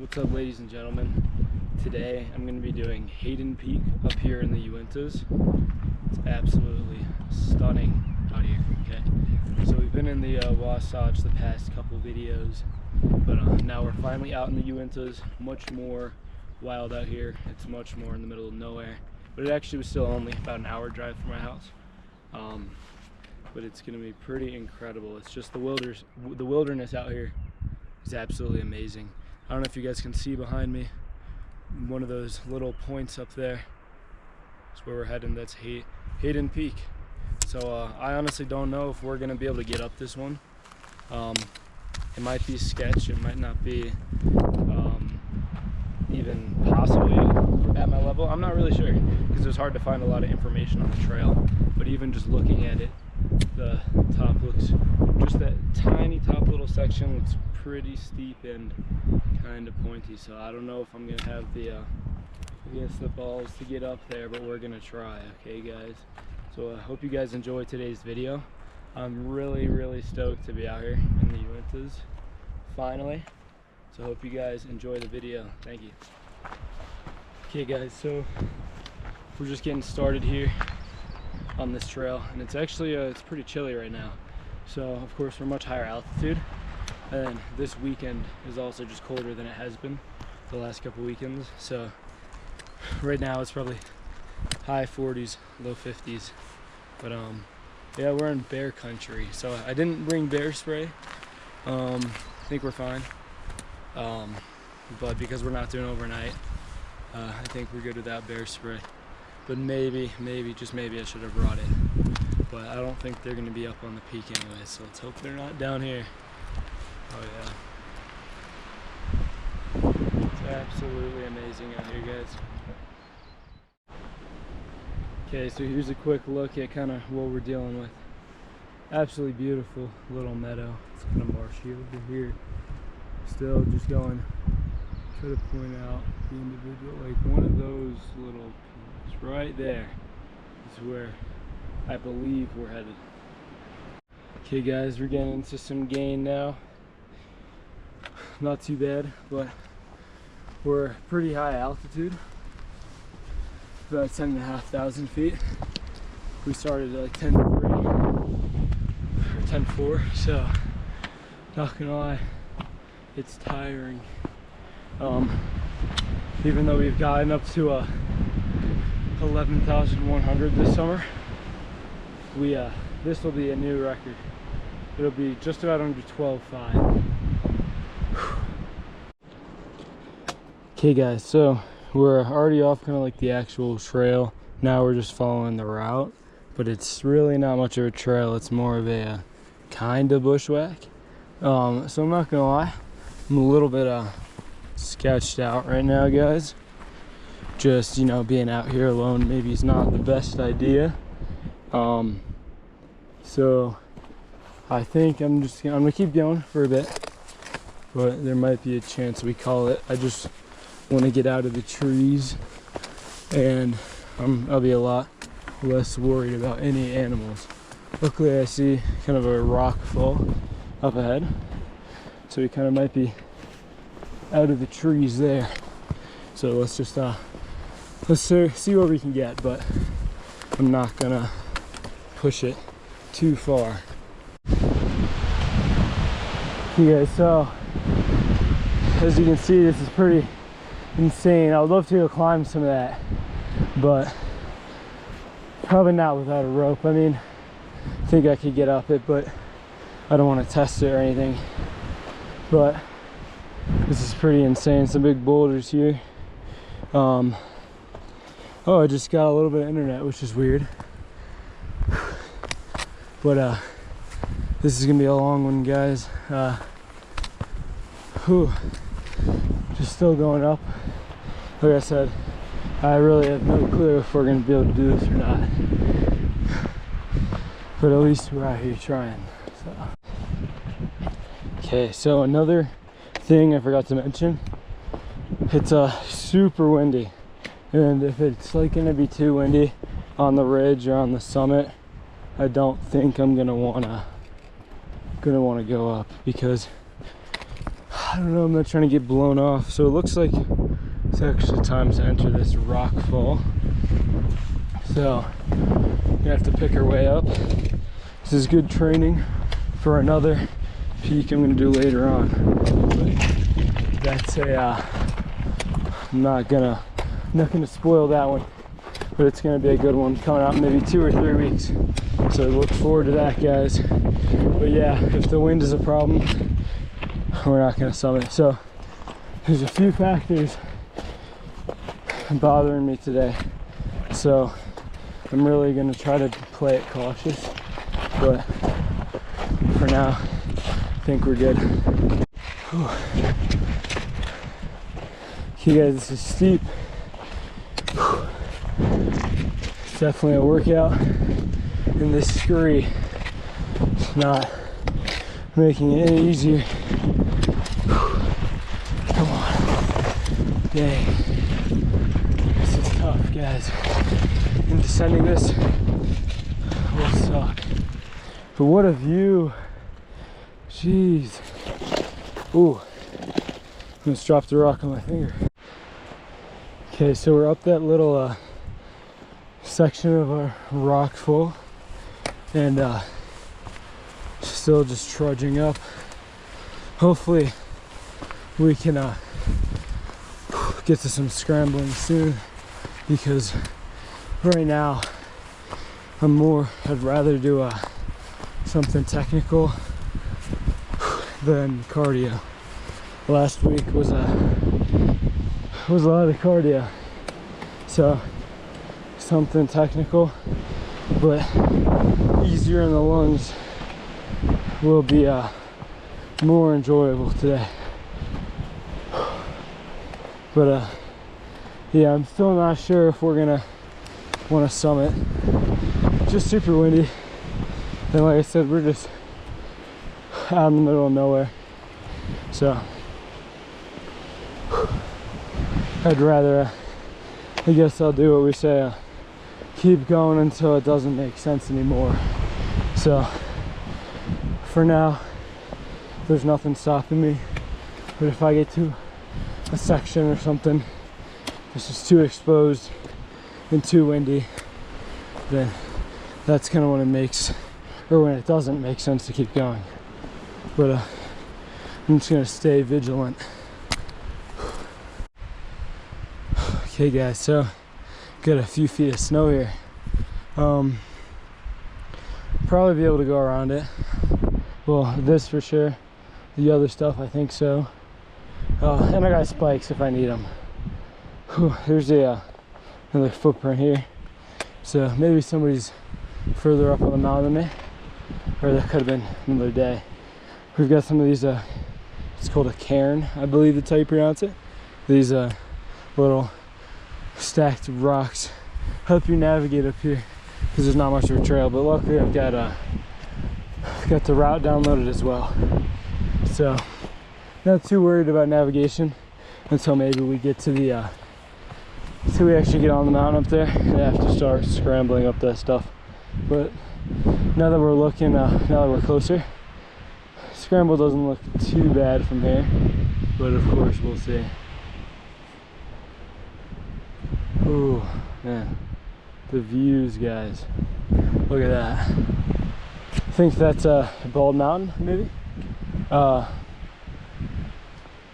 What's up, ladies and gentlemen? Today I'm going to be doing Hyaden Peak up here in the Uintas. It's absolutely stunning out here. Okay, so we've been in the Wasatch the past couple videos, but now we're finally out in the Uintas. Much more wild out here. It's much more in the middle of nowhere, but it actually was still only about an hour drive from my house. But it's going to be pretty incredible. It's just the wilderness out here is absolutely amazing. I don't know if you guys can see behind me, one of those little points up there is where we're heading. That's Hyaden Peak. So I honestly don't know if we're gonna be able to get up this one. It might be sketch, it might not be even possibly at my level. I'm not really sure because it's hard to find a lot of information on the trail, but even just looking at it, the top looks, just that tiny top little section looks pretty steep and kind of pointy. So I don't know if I'm gonna have the balls to get up there, but we're gonna try. Okay guys, so I hope you guys enjoy today's video. I'm really stoked to be out here in the Uintas finally, so I hope you guys enjoy the video. Thank you. Okay guys, so we're just getting started here on this trail, and it's actually it's pretty chilly right now. So of course we're much higher altitude, and this weekend is also just colder than it has been the last couple weekends. So right now it's probably high 40s, low 50s, but yeah, we're in bear country, so I didn't bring bear spray. I think we're fine, but because we're not doing overnight, I think we're good without bear spray. But maybe, just maybe I should have brought it. But I don't think they're gonna be up on the peak anyway, so let's hope they're not down here. Oh yeah. It's absolutely amazing out here, guys. Okay, so here's a quick look at kind of what we're dealing with. Absolutely beautiful little meadow. It's kind of marshy over here. Still just going, try to point out the individual, like one of those little points right there is where I believe we're headed. Okay guys, we're getting into some gain now. Not too bad, but we're pretty high altitude, about 10,500 feet. We started at like 10.3 or 10.4, so not gonna lie, it's tiring. Even though we've gotten up to 11,100 this summer, this will be a new record. It'll be just about under 12.5. Okay guys, so we're already off kind of like the actual trail. Now we're just following the route, but it's really not much of a trail. It's more of a kind of bushwhack. So I'm not gonna lie, I'm a little bit sketched out right now, guys. Just, you know, being out here alone maybe is not the best idea. So I think I'm gonna keep going for a bit, but there might be a chance we call it. I just want to get out of the trees, and I'll be a lot less worried about any animals. Luckily I see kind of a rock fall up ahead, so we kind of might be out of the trees there. So let's just let's see what we can get, but I'm not gonna push it too far. Okay guys, so as you can see, this is pretty insane. I would love to go climb some of that, but probably not without a rope. I mean, I think I could get up it, but I don't want to test it or anything. But this is pretty insane. Some big boulders here. Oh, I just got a little bit of internet, which is weird. But this is gonna be a long one, guys. Just still going up. Like I said, I really have no clue if we're gonna be able to do this or not, but at least we're out here trying. So. Okay, so another thing I forgot to mention, it's super windy, and if it's like gonna be too windy on the ridge or on the summit, I don't think I'm gonna wanna go up, because I don't know, I'm not trying to get blown off. So it looks like it's actually time to enter this rock fall. So we're gonna have to pick our way up. This is good training for another peak I'm gonna do later on. But that's I'm not gonna spoil that one, but it's gonna be a good one coming out in maybe 2 or 3 weeks. So look forward to that, guys. But yeah, if the wind is a problem, we're not gonna summit. So there's a few factors bothering me today. So I'm really gonna try to play it cautious, but for now, I think we're good. Whew. Okay guys, this is steep. Whew. It's definitely a workout, and this scurry is not making it any easier. Whew. Come on. Dang. This is tough, guys. And descending this will suck. But what a view. Jeez. Ooh. I almost dropped a rock on my finger. Okay, so we're up that little section of our rock fall, and still just trudging up. Hopefully we can get to some scrambling soon, because right now I'd rather do something technical than cardio. Last week was a lot of cardio, so something technical but easier in the lungs will be more enjoyable today. But yeah, I'm still not sure if we're gonna want to summit. Just super windy, and like I said, we're just out in the middle of nowhere, so I'd rather, I guess I'll do what we say, keep going until it doesn't make sense anymore. So for now, there's nothing stopping me, but if I get to a section or something that's just too exposed and too windy, then that's kind of when it makes, or when it doesn't make sense to keep going. But I'm just gonna stay vigilant. Okay guys, so got a few feet of snow here. Probably be able to go around it. Well, this for sure. The other stuff, I think so. And I got spikes if I need them. Whew, there's another footprint here. So maybe somebody's further up on the mountain than me, or that could have been another day. We've got some of these, it's called a cairn, I believe that's how you pronounce it. These little stacked rocks help you navigate up here, because there's not much of a trail. But luckily I've got the route downloaded as well, so not too worried about navigation until maybe we get to the until we actually get on the mountain up there and have to start scrambling up that stuff. But now that we're looking, now that we're closer, scramble doesn't look too bad from here, but of course we'll see. Ooh, man, the views, guys, look at that. I think that's a Bald Mountain, maybe.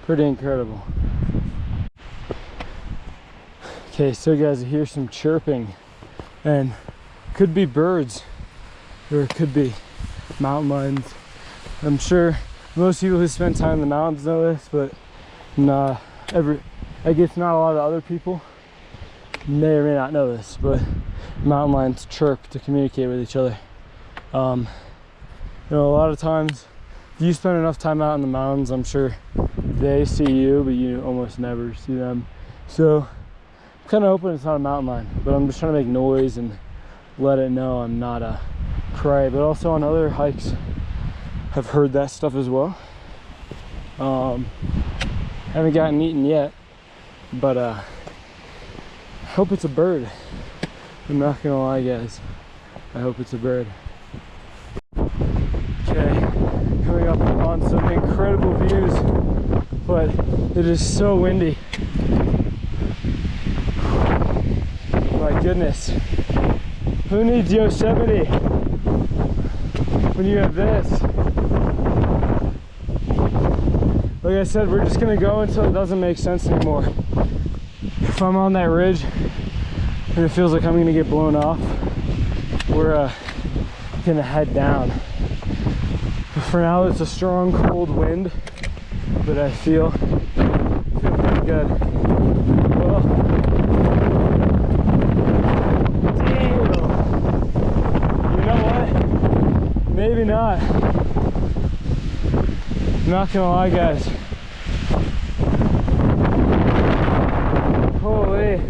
Pretty incredible. Okay, so guys, I hear some chirping, and could be birds, or it could be mountain lions. I'm sure most people who spend time in the mountains know this, but I guess not a lot of other people may or may not know this, but mountain lions chirp to communicate with each other. You know, a lot of times, if you spend enough time out in the mountains, I'm sure they see you, but you almost never see them. So I'm kind of hoping it's not a mountain lion, but I'm just trying to make noise and let it know I'm not a prey. But also on other hikes, I've heard that stuff as well. Haven't gotten eaten yet, but I hope it's a bird. I'm not gonna lie, guys, I hope it's a bird. Okay, coming up on some incredible views but it is so windy. My goodness. Who needs Yosemite when you have this? Like I said, we're just gonna go until it doesn't make sense anymore. If I'm on that ridge and it feels like I'm gonna get blown off, we're gonna head down. But for now, it's a strong cold wind, but I feel pretty good. Well, damn. You know what? Maybe not. I'm not gonna lie, guys. Holy.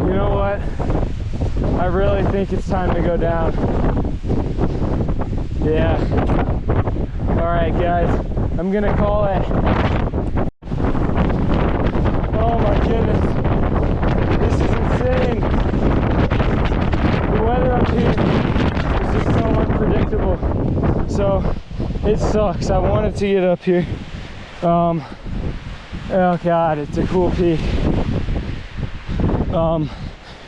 You know what? I really think it's time to go down. Yeah. Alright, guys. I'm gonna call it. Oh my goodness. This is insane. The weather up here is just so unpredictable. So it sucks. I wanted to get up here. Oh god, it's a cool peak.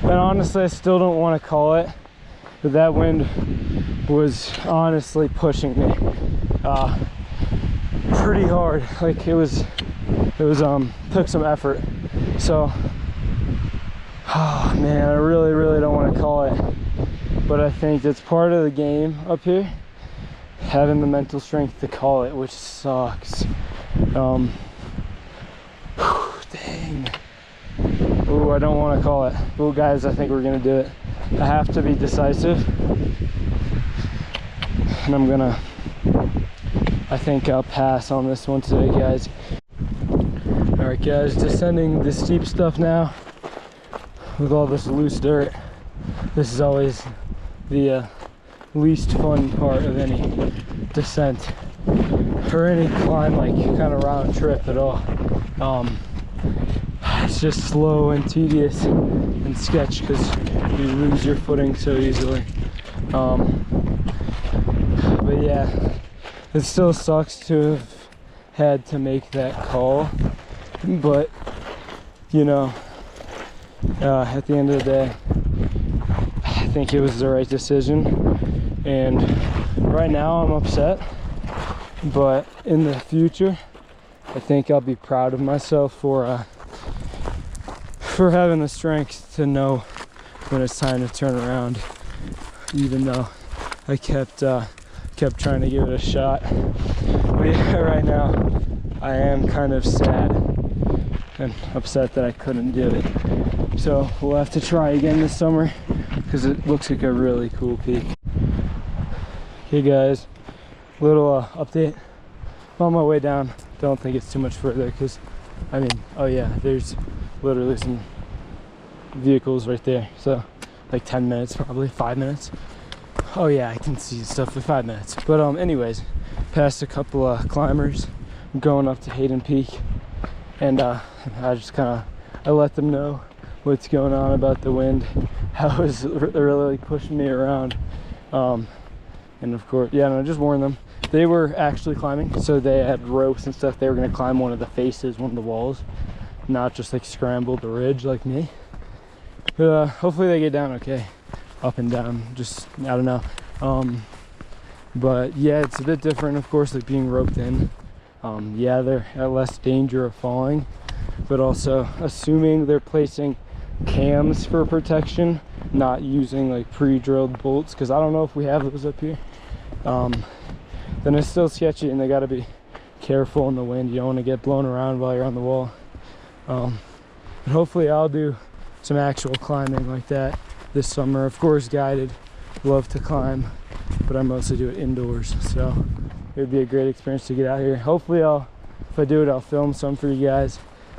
And honestly, I still don't want to call it, but that wind was honestly pushing me pretty hard. Like it was took some effort. So oh man, I really don't want to call it, but I think it's part of the game up here, having the mental strength to call it, which sucks. Dang. Ooh, I don't want to call it. Ooh, guys, I think we're gonna do it. I have to be decisive, and I'm gonna, I think I'll pass on this one today, guys. All right, guys, descending the steep stuff now with all this loose dirt. This is always the least fun part of any descent or any climb, like kind of round trip at all. It's just slow and tedious and sketch because you lose your footing so easily. But yeah, it still sucks to have had to make that call, but you know, at the end of the day, I think it was the right decision. And right now I'm upset, but in the future I think I'll be proud of myself for having the strength to know when it's time to turn around, even though I kept trying to give it a shot. But yeah, right now I am kind of sad and upset that I couldn't do it. So we'll have to try again this summer because it looks like a really cool peak. Okay guys, little update. I'm on my way down. Don't think it's too much further because, I mean, oh yeah, there's literally some vehicles right there. So like 10 minutes, probably 5 minutes. Oh yeah, I can see stuff for 5 minutes. But anyways, past a couple of climbers, I'm going up to Hyaden Peak, and I just kind of, I let them know what's going on about the wind, how it was really pushing me around. And of course, yeah, no, just warn them. They were actually climbing, so they had ropes and stuff. They were gonna climb one of the faces, one of the walls, not just like scramble the ridge like me. But hopefully they get down okay, up and down, just, I don't know. But yeah, it's a bit different, of course, like being roped in. Yeah, they're at less danger of falling, but also assuming they're placing cams for protection, not using like pre-drilled bolts, because I don't know if we have those up here. Then it's still sketchy, and they got to be careful in the wind. You don't want to get blown around while you're on the wall. But hopefully I'll do some actual climbing like that this summer. Of course, guided, love to climb, but I mostly do it indoors, so it would be a great experience to get out here. Hopefully if I do it, I'll film some for you guys.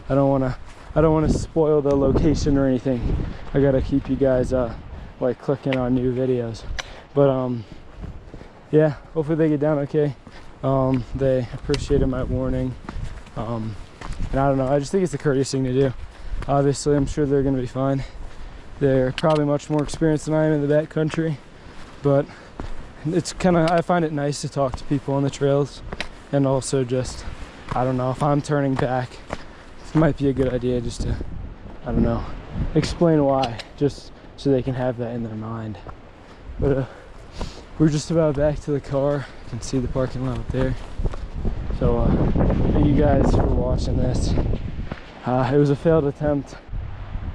I don't want to spoil the location or anything. I gotta keep you guys like clicking on new videos. But yeah, hopefully they get down okay. They appreciated my warning, and I don't know, I just think it's the courteous thing to do. Obviously I'm sure they're gonna be fine. They're probably much more experienced than I am in the backcountry, but it's kind of, I find it nice to talk to people on the trails, and also just, I don't know, if I'm turning back, it might be a good idea just to, I don't know, explain why, just so they can have that in their mind. But we're just about back to the car. You can see the parking lot up there. So thank you guys for watching this. It was a failed attempt.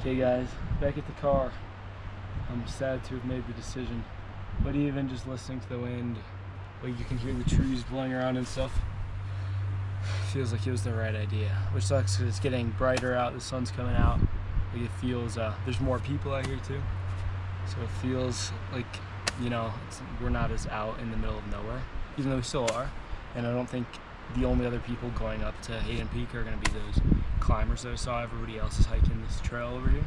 Okay guys, back at the car. I'm sad to have made the decision, but even just listening to the wind, like you can hear the trees blowing around and stuff, feels like it was the right idea. Which sucks because it's getting brighter out, the sun's coming out. Like it feels, there's more people out here too, so it feels like, you know, we're not as out in the middle of nowhere, even though we still are. And I don't think the only other people going up to Hyaden Peak are going to be those climbers that I saw. Everybody else is hiking this trail over here.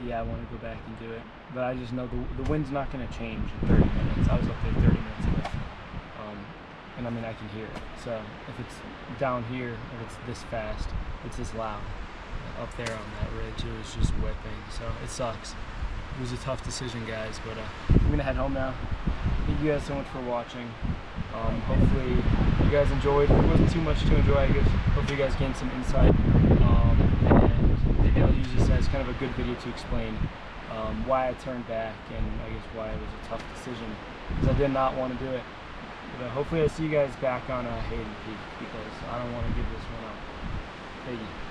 Yeah, I want to go back and do it, but I just know the wind's not going to change in 30 minutes. I was up there 30 minutes ago, and I mean, I can hear it. So if it's down here, if it's this fast, it's this loud. Up there on that ridge, it was just whipping, so it sucks. It was a tough decision, guys, but I'm gonna head home now. Thank you guys so much for watching. Hopefully you guys enjoyed. It wasn't too much to enjoy, I guess. Hopefully you guys gained some insight, and maybe I'll use this as kind of a good video to explain why I turned back, and I guess why it was a tough decision, because I did not want to do it. But hopefully I see you guys back on Hyaden Peak, because I don't want to give this one up. Thank you.